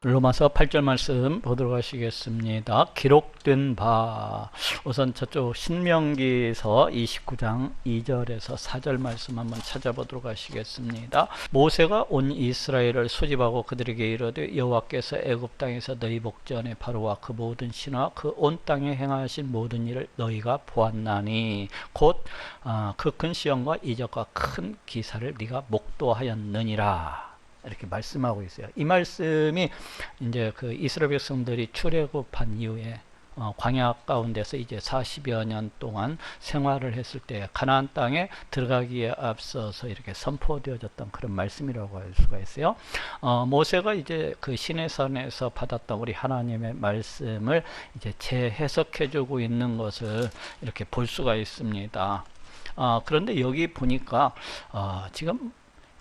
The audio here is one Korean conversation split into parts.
로마서 8절 말씀 보도록 하시겠습니다. 기록된 바, 우선 저쪽 신명기서 29장 2절에서 4절 말씀 한번 찾아보도록 하시겠습니다. 모세가 온 이스라엘을 소집하고 그들에게 이르되 여호와께서 애굽 땅에서 너희 목전에 바로와 그 모든 신하 그 온 땅에 행하신 모든 일을 너희가 보았나니 곧 그 큰 시험과 이적과 큰 기사를 네가 목도하였느니라. 이렇게 말씀하고 있어요. 이 말씀이 이제 그 이스라엘 백성들이 출애굽한 이후에 광야 가운데서 이제 40여 년 동안 생활을 했을 때 가나안 땅에 들어가기에 앞서서 이렇게 선포되어졌던 그런 말씀이라고 할 수가 있어요. 모세가 이제 그 시내산에서 받았던 우리 하나님의 말씀을 이제 재해석해주고 있는 것을 이렇게 볼 수가 있습니다. 그런데 여기 보니까 지금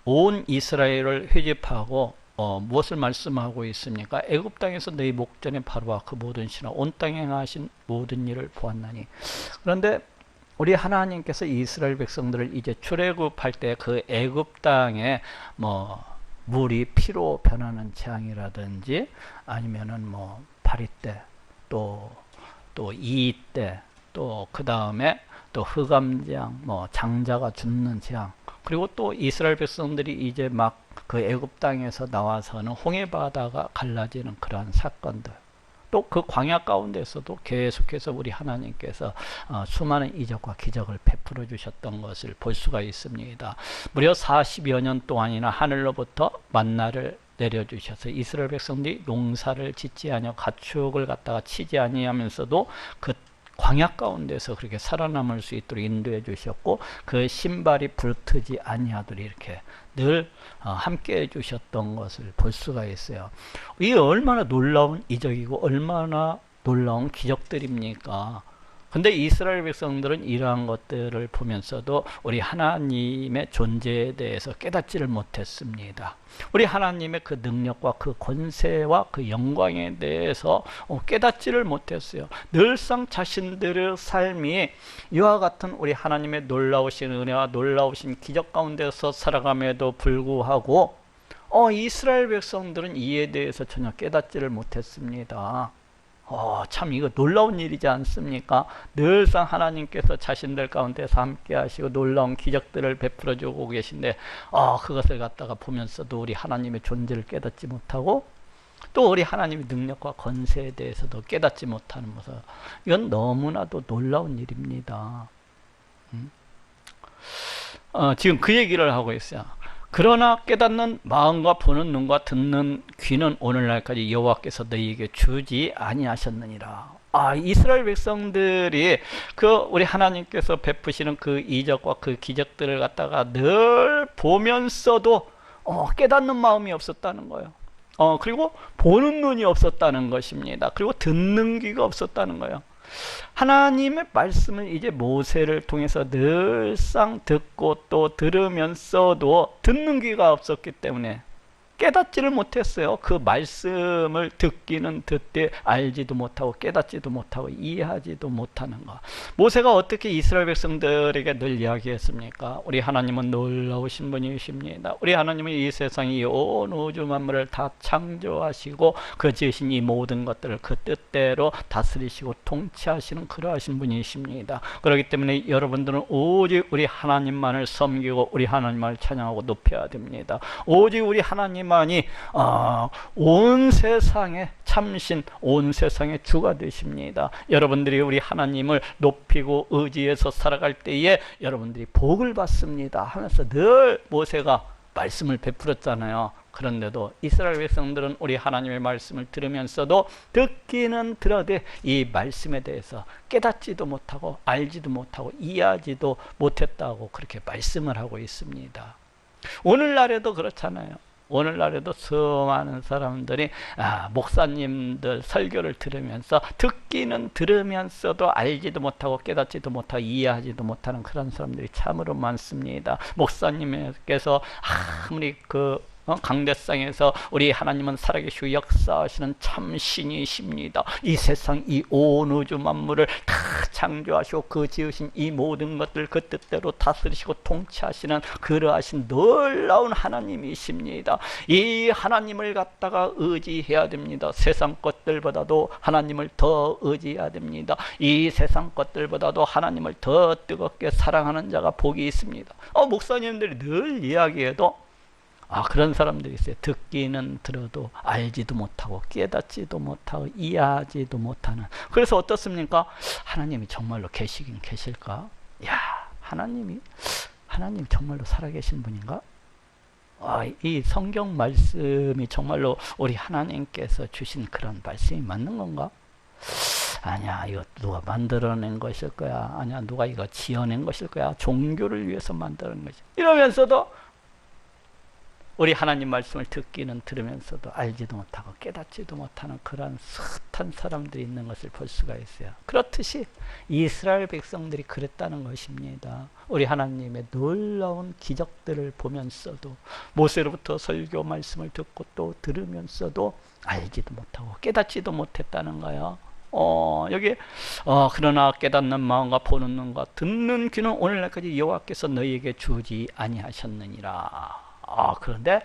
온 이스라엘을 회집하고 무엇을 말씀하고 있습니까? 애굽 땅에서 너희 목전에 바로와 그 모든 신하 온 땅에 행하신 모든 일을 보았나니. 그런데 우리 하나님께서 이스라엘 백성들을 이제 출애굽할 때 그 애굽 땅에 뭐 물이 피로 변하는 재앙이라든지 아니면은 뭐 파리때 또 이때 또 그 다음에 또 흑암재앙, 뭐 장자가 죽는 재앙, 그리고 또 이스라엘 백성들이 이제 막 그 애굽 땅에서 나와서는 홍해 바다가 갈라지는 그러한 사건들, 또 그 광야 가운데서도 계속해서 우리 하나님께서 수많은 이적과 기적을 베풀어 주셨던 것을 볼 수가 있습니다. 무려 40여 년 동안이나 하늘로부터 만나를 내려주셔서 이스라엘 백성들이 농사를 짓지 아니하고 가축을 갖다가 치지 아니하면서도 그 광야 가운데서 그렇게 살아남을 수 있도록 인도해 주셨고 그 신발이 부르트지 아니하도록 이렇게 늘 함께 해 주셨던 것을 볼 수가 있어요. 이게 얼마나 놀라운 이적이고 얼마나 놀라운 기적들입니까? 근데 이스라엘 백성들은 이러한 것들을 보면서도 우리 하나님의 존재에 대해서 깨닫지를 못했습니다. 우리 하나님의 그 능력과 그 권세와 그 영광에 대해서 깨닫지를 못했어요. 늘상 자신들의 삶이 이와 같은 우리 하나님의 놀라우신 은혜와 놀라우신 기적 가운데서 살아감에도 불구하고 이스라엘 백성들은 이에 대해서 전혀 깨닫지를 못했습니다. 참 이거 놀라운 일이지 않습니까? 늘상 하나님께서 자신들 가운데서 함께 하시고 놀라운 기적들을 베풀어 주고 계신데 그것을 갖다가 보면서도 우리 하나님의 존재를 깨닫지 못하고 또 우리 하나님의 능력과 권세에 대해서도 깨닫지 못하는 것은 이건 너무나도 놀라운 일입니다. 지금 그 얘기를 하고 있어요. 그러나 깨닫는 마음과 보는 눈과 듣는 귀는 오늘날까지 여호와께서 너희에게 주지 아니하셨느니라. 이스라엘 백성들이 우리 하나님께서 베푸시는 그 이적과 그 기적들을 갖다가 늘 보면서도 깨닫는 마음이 없었다는 거예요. 그리고 보는 눈이 없었다는 것입니다. 그리고 듣는 귀가 없었다는 거예요. 하나님의 말씀을 이제 모세를 통해서 늘상 듣고 또 들으면서도 듣는 귀가 없었기 때문에 깨닫지를 못했어요. 그 말씀을 듣기는 듣되 알지도 못하고 깨닫지도 못하고 이해하지도 못하는 것. 모세가 어떻게 이스라엘 백성들에게 늘 이야기했습니까? 우리 하나님은 놀라우신 분이십니다. 우리 하나님은 이 세상 이 온 우주 만물을 다 창조하시고 그 지으신 이 모든 것들을 그 뜻대로 다스리시고 통치하시는 그러하신 분이십니다. 그렇기 때문에 여러분들은 오직 우리 하나님만을 섬기고 우리 하나님만을 찬양하고 높여야 됩니다. 오직 우리 하나님 만이 온 세상의 참신, 온 세상의 주가 되십니다. 여러분들이 우리 하나님을 높이고 의지해서 살아갈 때에 여러분들이 복을 받습니다 하면서 늘 모세가 말씀을 베풀었잖아요. 그런데도 이스라엘 백성들은 우리 하나님의 말씀을 들으면서도 듣기는 들어되 이 말씀에 대해서 깨닫지도 못하고 알지도 못하고 이해하지도 못했다고 그렇게 말씀을 하고 있습니다. 오늘날에도 그렇잖아요. 오늘날에도 수많은 사람들이 목사님들 설교를 들으면서 듣기는 들으면서도 알지도 못하고 깨닫지도 못하고 이해하지도 못하는 그런 사람들이 참으로 많습니다. 목사님께서 아무리 강대상에서 우리 하나님은 살아계시고 역사하시는 참 신이십니다. 이 세상 이 온 우주 만물을 다 창조하시고 그 지으신 이 모든 것들 그 뜻대로 다스리시고 통치하시는 그러하신 놀라운 하나님이십니다. 이 하나님을 갖다가 의지해야 됩니다. 세상 것들보다도 하나님을 더 의지해야 됩니다. 이 세상 것들보다도 하나님을 더 뜨겁게 사랑하는 자가 복이 있습니다. 목사님들이 늘 이야기해도 그런 사람들이 있어요. 듣기는 들어도 알지도 못하고 깨닫지도 못하고 이해하지도 못하는. 그래서 어떻습니까? 하나님이 정말로 계시긴 계실까? 야, 하나님 정말로 살아계신 분인가? 이 성경 말씀이 정말로 우리 하나님께서 주신 그런 말씀이 맞는 건가? 아니야, 이거 누가 만들어낸 것일 거야. 아니야, 누가 이거 지어낸 것일 거야. 종교를 위해서 만들어낸 것이. 이러면서도 우리 하나님 말씀을 듣기는 들으면서도 알지도 못하고 깨닫지도 못하는 그러한 숱한 사람들이 있는 것을 볼 수가 있어요. 그렇듯이 이스라엘 백성들이 그랬다는 것입니다. 우리 하나님의 놀라운 기적들을 보면서도 모세로부터 설교 말씀을 듣고 또 들으면서도 알지도 못하고 깨닫지도 못했다는 거예요. 여기 그러나 깨닫는 마음과 보는 눈과 듣는 귀는 오늘날까지 여호와께서 너희에게 주지 아니하셨느니라. 그런데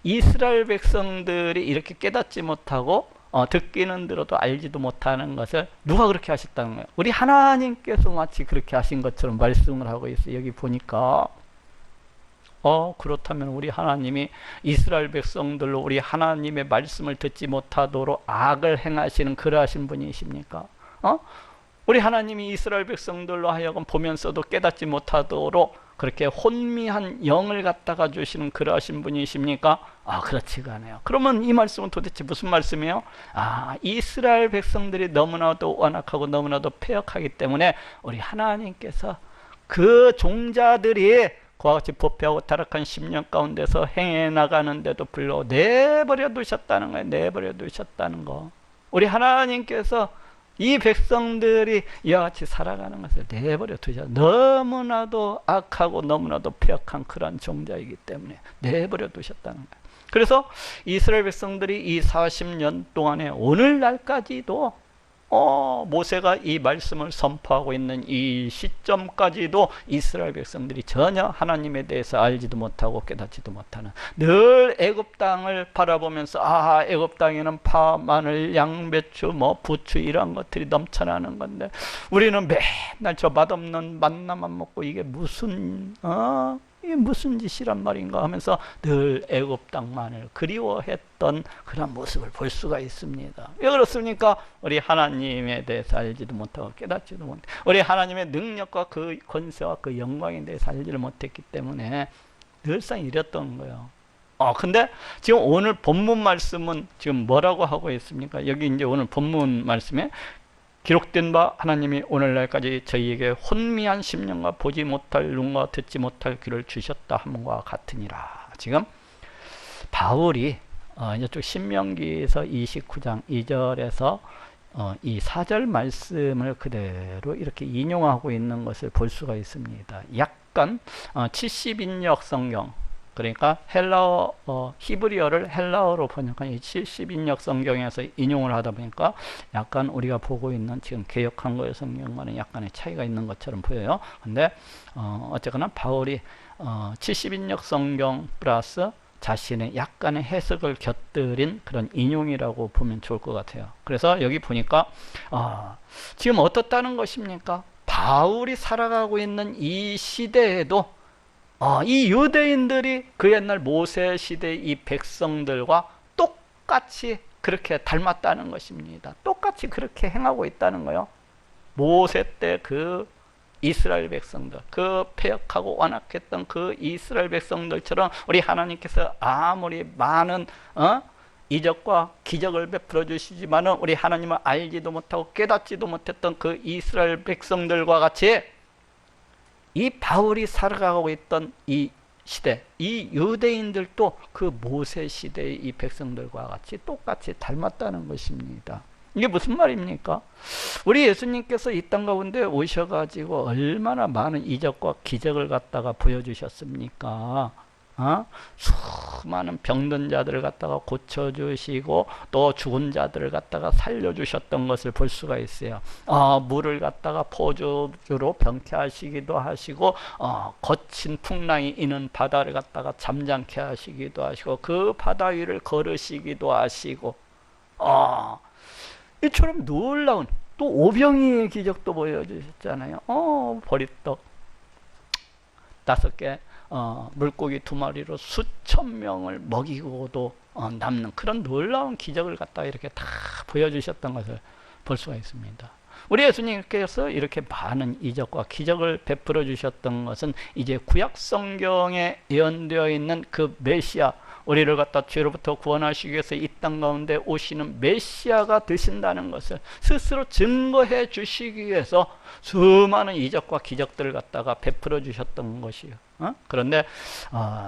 이스라엘 백성들이 이렇게 깨닫지 못하고 듣기는 들어도 알지도 못하는 것을 누가 그렇게 하셨다는 거예요? 우리 하나님께서 마치 그렇게 하신 것처럼 말씀을 하고 있어요. 여기 보니까 그렇다면 우리 하나님이 이스라엘 백성들로 우리 하나님의 말씀을 듣지 못하도록 악을 행하시는 그러하신 분이십니까? 우리 하나님이 이스라엘 백성들로 하여금 보면서도 깨닫지 못하도록 그렇게 혼미한 영을 갖다가 주시는 그러하신 분이십니까? 그렇지가 않아요. 그러면 이 말씀은 도대체 무슨 말씀이에요? 이스라엘 백성들이 너무나도 완악하고 너무나도 패역하기 때문에 우리 하나님께서 그 종자들이 그와 같이 부패하고 타락한 10년 가운데서 행해 나가는데도 불구하고 내버려 두셨다는 거예요. 내버려 두셨다는 거. 우리 하나님께서 이 백성들이 이와 같이 살아가는 것을 내버려 두셔. 너무나도 악하고 너무나도 패역한 그런 종자이기 때문에 내버려 두셨다는 거예요. 그래서 이스라엘 백성들이 이 40년 동안에 오늘날까지도 모세가 이 말씀을 선포하고 있는 이 시점까지도 이스라엘 백성들이 전혀 하나님에 대해서 알지도 못하고 깨닫지도 못하는, 늘 애굽 땅을 바라보면서 애굽 땅에는 파, 마늘, 양배추, 부추 이런 것들이 넘쳐나는 건데 우리는 맨날 저 맛없는 만나만 먹고 이게 무슨 짓이란 말인가 하면서 늘 애굽 땅만을 그리워했던 그런 모습을 볼 수가 있습니다. 왜 그렇습니까? 우리 하나님에 대해서 알지도 못하고 깨닫지도 못해. 우리 하나님의 능력과 그 권세와 그 영광에 대해서 알지를 못했기 때문에 늘상 이랬던 거예요. 근데 지금 오늘 본문 말씀은 지금 뭐라고 하고 있습니까? 여기 이제 오늘 본문 말씀에 기록된 바 하나님이 오늘날까지 저희에게 혼미한 심령과 보지 못할 눈과 듣지 못할 귀를 주셨다 함과 같으니라. 지금 바울이 이쪽 신명기에서 29장 2절에서 이 4절 말씀을 그대로 이렇게 인용하고 있는 것을 볼 수가 있습니다. 약간 70인역 성경, 그러니까 헬라어, 히브리어를 헬라어로 번역한 이 70인역 성경에서 인용을 하다 보니까 약간 우리가 보고 있는 지금 개역 한글 성경과는 약간의 차이가 있는 것처럼 보여요. 근데 어쨌거나 바울이 70인역 성경 플러스 자신의 약간의 해석을 곁들인 그런 인용이라고 보면 좋을 것 같아요. 그래서 여기 보니까 지금 어떻다는 것입니까? 바울이 살아가고 있는 이 시대에도 이 유대인들이 그 옛날 모세 시대의 이 백성들과 똑같이 그렇게 닮았다는 것입니다. 똑같이 그렇게 행하고 있다는 거예요. 모세 때 그 이스라엘 백성들, 그 패역하고 완악했던 그 이스라엘 백성들처럼 우리 하나님께서 아무리 많은 이적과 기적을 베풀어 주시지만은 우리 하나님을 알지도 못하고 깨닫지도 못했던 그 이스라엘 백성들과 같이 이 바울이 살아가고 있던 이 시대, 이 유대인들도 그 모세 시대의 이 백성들과 같이 똑같이 닮았다는 것입니다. 이게 무슨 말입니까? 우리 예수님께서 이 땅 가운데 오셔가지고 얼마나 많은 이적과 기적을 갖다가 보여주셨습니까? 수많은 병든 자들을 갖다가 고쳐주시고 또 죽은 자들을 갖다가 살려주셨던 것을 볼 수가 있어요. 물을 갖다가 포도주로 병쾌하시기도 하시고 거친 풍랑이 이는 바다를 갖다가 잠잠케 하시기도 하시고 그 바다 위를 걸으시기도 하시고 이처럼 놀라운 또 오병이의 기적도 보여주셨잖아요. 보리떡 5개 물고기 2마리로 수천 명을 먹이고도 남는 그런 놀라운 기적을 갖다가 이렇게 다 보여주셨던 것을 볼 수가 있습니다. 우리 예수님께서 이렇게 많은 이적과 기적을 베풀어 주셨던 것은 이제 구약 성경에 예언되어 있는 그 메시아, 우리를 갖다 죄로부터 구원하시기 위해서 이 땅 가운데 오시는 메시아가 되신다는 것을 스스로 증거해 주시기 위해서 수많은 이적과 기적들을 갖다가 베풀어 주셨던 것이요. 그런데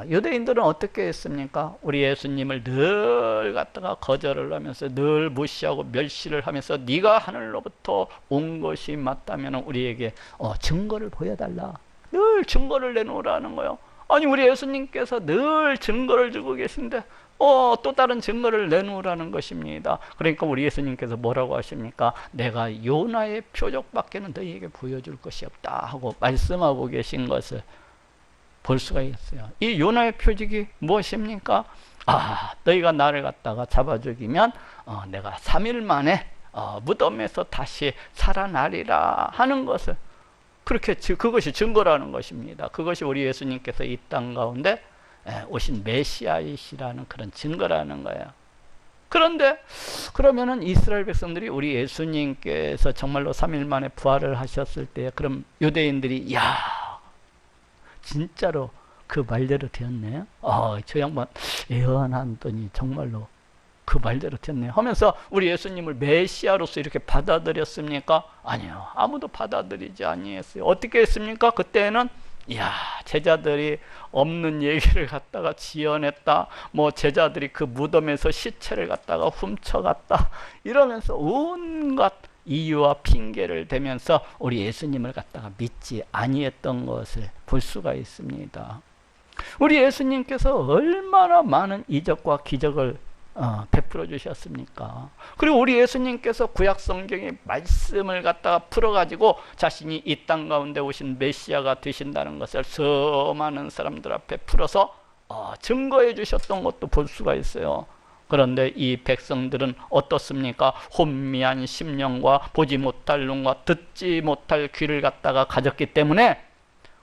유대인들은 어떻게 했습니까? 우리 예수님을 늘 갖다가 거절을 하면서 늘 무시하고 멸시를 하면서 네가 하늘로부터 온 것이 맞다면 우리에게 증거를 보여달라. 늘 증거를 내놓으라는 거예요. 아니 우리 예수님께서 늘 증거를 주고 계신데 또 다른 증거를 내놓으라는 것입니다. 그러니까 우리 예수님께서 뭐라고 하십니까? 내가 요나의 표적밖에는 너희에게 보여줄 것이 없다 하고 말씀하고 계신 것을 볼 수가 있어요. 이 요나의 표적이 무엇입니까? 너희가 나를 갖다가 잡아 죽이면 내가 3일 만에 무덤에서 다시 살아나리라 하는 것을 그렇게 그것이 증거라는 것입니다. 그것이 우리 예수님께서 이 땅 가운데 오신 메시아이시라는 그런 증거라는 거예요. 그런데 그러면은 이스라엘 백성들이 우리 예수님께서 정말로 3일 만에 부활을 하셨을 때 그럼 유대인들이 야 진짜로 그 말대로 되었네요. 저 양반 예언하더니 정말로 그 말대로 됐네 하면서 우리 예수님을 메시아로서 이렇게 받아들였습니까? 아니요. 아무도 받아들이지 아니했어요. 어떻게 했습니까? 그때는 제자들이 없는 얘기를 갖다가 지어냈다. 제자들이 그 무덤에서 시체를 갖다가 훔쳐갔다. 이러면서 온갖 이유와 핑계를 대면서 우리 예수님을 갖다가 믿지 아니했던 것을 볼 수가 있습니다. 우리 예수님께서 얼마나 많은 이적과 기적을 베풀어 주셨습니까? 그리고 우리 예수님께서 구약 성경의 말씀을 갖다가 풀어가지고 자신이 이 땅 가운데 오신 메시아가 되신다는 것을 수많은 사람들 앞에 풀어서 증거해 주셨던 것도 볼 수가 있어요. 그런데 이 백성들은 어떻습니까? 혼미한 심령과 보지 못할 눈과 듣지 못할 귀를 갖다가 가졌기 때문에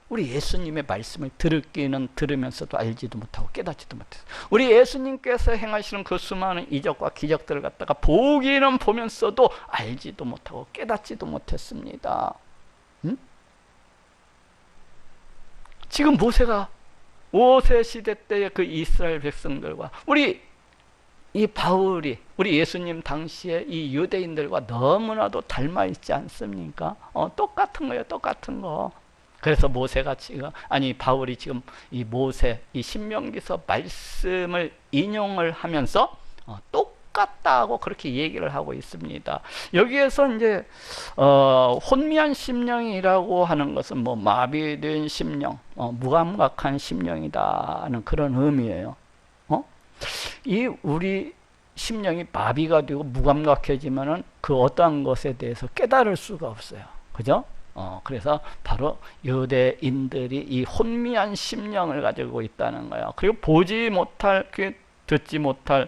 우리 예수님의 말씀을 듣기는 들으면서도 알지도 못하고 깨닫지도 못했어요. 우리 예수님께서 행하시는 그 수많은 이적과 기적들을 갖다가 보기는 보면서도 알지도 못하고 깨닫지도 못했습니다. 지금 모세 시대 때의 그 이스라엘 백성들과 이 바울이 우리 예수님 당시에 이 유대인들과 너무나도 닮아 있지 않습니까? 똑같은 거예요. 똑같은 거. 그래서 바울이 지금 이 신명기서 말씀을 인용을 하면서 똑같다고 그렇게 얘기를 하고 있습니다. 여기에서 이제 혼미한 심령이라고 하는 것은 마비된 심령, 무감각한 심령이다는 그런 의미예요. 이 우리 심령이 마비가 되고 무감각해지면은 그 어떠한 것에 대해서 깨달을 수가 없어요. 그죠? 그래서 바로 유대인들이 이 혼미한 심령을 가지고 있다는 거예요. 그리고 보지 못할 귀, 듣지 못할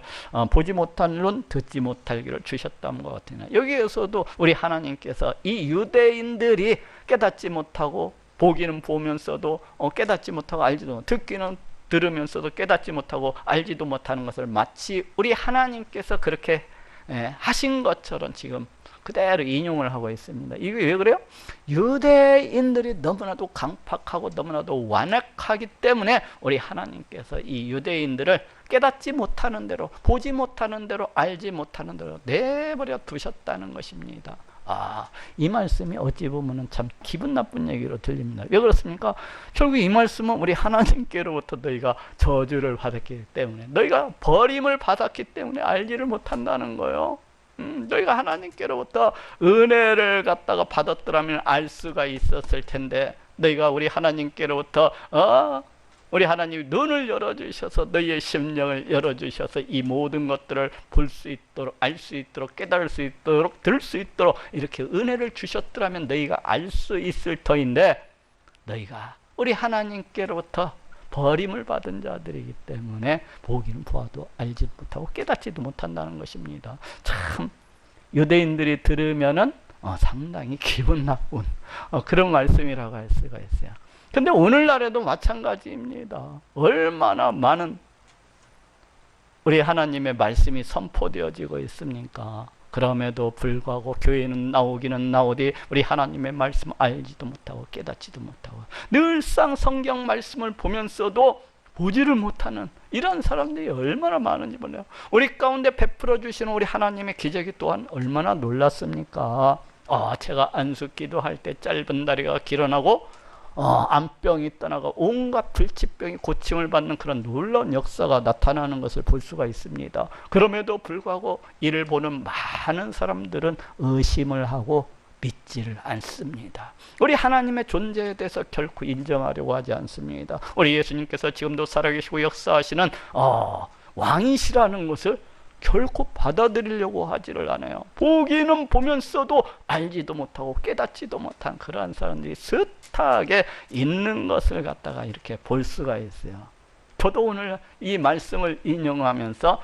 보지 못할 눈, 듣지 못할 귀를 주셨다는 것 같아요. 여기에서도 우리 하나님께서 이 유대인들이 깨닫지 못하고 보기는 보면서도 깨닫지 못하고 알지도 못하고 듣기는 들으면서도 깨닫지 못하고 알지도 못하는 것을 마치 우리 하나님께서 그렇게 하신 것처럼 지금 그대로 인용을 하고 있습니다. 이게 왜 그래요? 유대인들이 너무나도 강팍하고 너무나도 완악하기 때문에 우리 하나님께서 이 유대인들을 깨닫지 못하는 대로, 보지 못하는 대로, 알지 못하는 대로 내버려 두셨다는 것입니다. 이 말씀이 어찌 보면 참 기분 나쁜 얘기로 들립니다. 왜 그렇습니까? 결국 이 말씀은 우리 하나님께로부터 너희가 저주를 받았기 때문에, 너희가 버림을 받았기 때문에 알지를 못한다는 거예요. 너희가 하나님께로부터 은혜를 갖다가 받았더라면 알 수가 있었을 텐데, 너희가 우리 하나님께로부터 우리 하나님이 눈을 열어주셔서 너희의 심령을 열어주셔서 이 모든 것들을 볼 수 있도록, 알 수 있도록, 깨달을 수 있도록, 들을 수 있도록 이렇게 은혜를 주셨더라면 너희가 알 수 있을 터인데, 너희가 우리 하나님께로부터 버림을 받은 자들이기 때문에 보기는 보아도 알지 못하고 깨닫지도 못한다는 것입니다. 참 유대인들이 들으면은 상당히 기분 나쁜 그런 말씀이라고 할 수가 있어요. 근데 오늘날에도 마찬가지입니다. 얼마나 많은 우리 하나님의 말씀이 선포되어지고 있습니까? 그럼에도 불구하고 교회는 나오기는 나오되 우리 하나님의 말씀 알지도 못하고 깨닫지도 못하고 늘상 성경 말씀을 보면서도 보지를 못하는 이런 사람들이 얼마나 많은지 몰라요. 우리 가운데 베풀어 주시는 우리 하나님의 기적이 또한 얼마나 놀랐습니까? 제가 안수기도 할 때 짧은 다리가 길어나고 암병이 떠나고 온갖 불치병이 고침을 받는 그런 놀라운 역사가 나타나는 것을 볼 수가 있습니다. 그럼에도 불구하고 이를 보는 많은 사람들은 의심을 하고 믿지를 않습니다. 우리 하나님의 존재에 대해서 결코 인정하려고 하지 않습니다. 우리 예수님께서 지금도 살아계시고 역사하시는 왕이시라는 것을 결코 받아들이려고 하지를 않아요. 보기는 보면서도 알지도 못하고 깨닫지도 못한 그러한 사람들이 숱하게 있는 것을 갖다가 이렇게 볼 수가 있어요. 저도 오늘 이 말씀을 인용하면서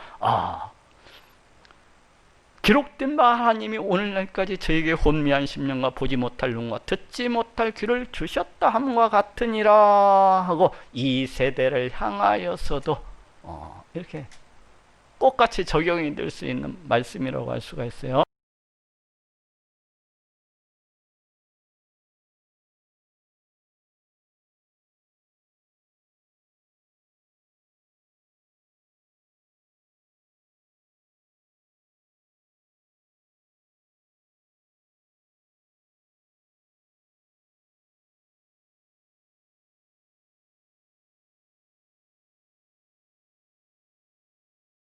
기록된 바 하나님이 오늘날까지 저에게 혼미한 심령과 보지 못할 눈과 듣지 못할 귀를 주셨다 함과 같으니라 하고 이 세대를 향하여서도 이렇게 똑같이 적용이 될 수 있는 말씀이라고 할 수가 있어요.